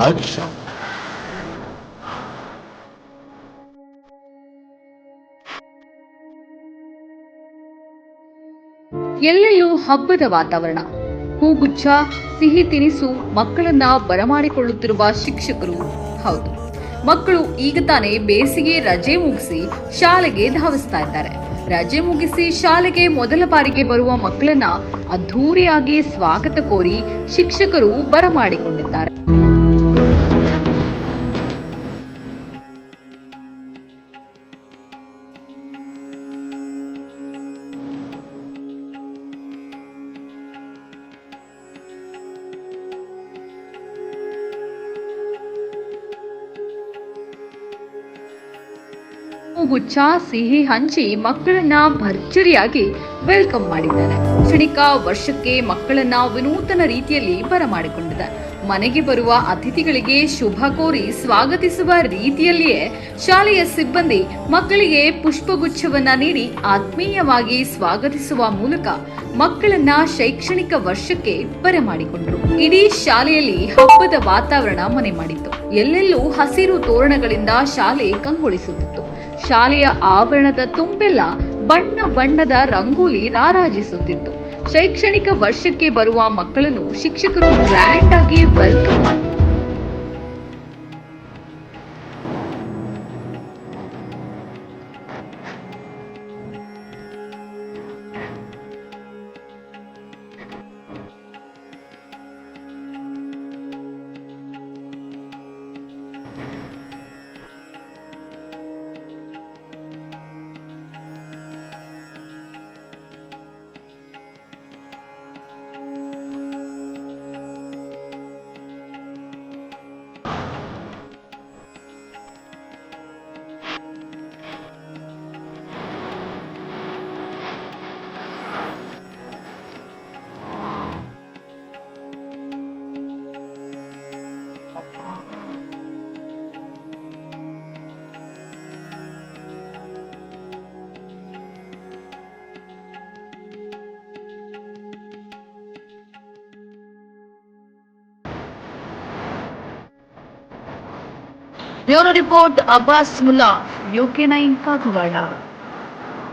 action. ಎಲ್ಲೆಲ್ಲೂ ಹಬ್ಬದ ವಾತಾವರಣ. ಹೂಗುಚ್ಛ, ಸಿಹಿ ತಿನಿಸು, ಮಕ್ಕಳನ್ನ ಬರಮಾಡಿಕೊಳ್ಳುತ್ತಿರುವ ಶಿಕ್ಷಕರು. ಹೌದು, ಮಕ್ಕಳು ಈಗ ತಾನೇ ಬೇಸಿಗೆ ರಜೆ ಮುಗಿಸಿ ಶಾಲೆಗೆ ಧಾವಿಸ್ತಾ ಇದ್ದಾರೆ. ರಜೆ ಮುಗಿಸಿ ಶಾಲೆಗೆ ಮೊದಲ ಬಾರಿಗೆ ಬರುವ ಮಕ್ಕಳನ್ನ ಅದ್ಧೂರಿಯಾಗಿ ಸ್ವಾಗತ ಕೋರಿ ಶಿಕ್ಷಕರು ಬರಮಾಡಿಕೊಂಡಿದ್ದಾರೆ. ಹೂಗುಚ್ಛ, ಸಿಹಿ ಹಂಚಿ ಮಕ್ಕಳನ್ನ ಭರ್ಜರಿಯಾಗಿ ವೆಲ್ಕಮ್ ಮಾಡಿದ್ದಾರೆ. ಶೈಕ್ಷಣಿಕ ವರ್ಷಕ್ಕೆ ಮಕ್ಕಳನ್ನ ವಿನೂತನ ರೀತಿಯಲ್ಲಿ ಬರಮಾಡಿಕೊಂಡಿದೆ. ಮನೆಗೆ ಬರುವ ಅತಿಥಿಗಳಿಗೆ ಶುಭ ಕೋರಿ ಸ್ವಾಗತಿಸುವ ರೀತಿಯಲ್ಲಿಯೇ ಶಾಲೆಯ ಸಿಬ್ಬಂದಿ ಮಕ್ಕಳಿಗೆ ಪುಷ್ಪಗುಚ್ಛವನ್ನ ನೀಡಿ ಆತ್ಮೀಯವಾಗಿ ಸ್ವಾಗತಿಸುವ ಮೂಲಕ ಮಕ್ಕಳನ್ನ ಶೈಕ್ಷಣಿಕ ವರ್ಷಕ್ಕೆ ಬರಮಾಡಿಕೊಂಡರು. ಇಡೀ ಶಾಲೆಯಲ್ಲಿ ಹಬ್ಬದ ವಾತಾವರಣ ಮನೆ ಮಾಡಿತ್ತು. ಎಲ್ಲೆಲ್ಲೂ ಹಸಿರು ತೋರಣಗಳಿಂದ ಶಾಲೆ ಕಂಗೊಳಿಸುತ್ತಿತ್ತು. ಶಾಲೆಯ ಆವರಣದ ತುಂಬೆಲ್ಲ ಬಣ್ಣ ಬಣ್ಣದ ರಂಗೋಲಿ ರಾರಾಜಿಸುತ್ತಿತ್ತು. ಶೈಕ್ಷಣಿಕ ವರ್ಷಕ್ಕೆ ಬರುವ ಮಕ್ಕಳನ್ನು ಶಿಕ್ಷಕರು ಗ್ರ್ಯಾಂಡ್ ಆಗಿ ವೆಲ್ಕಮ್ ಮಾಡಿ bureau report Abbas Mulla, UK9 Kagwad.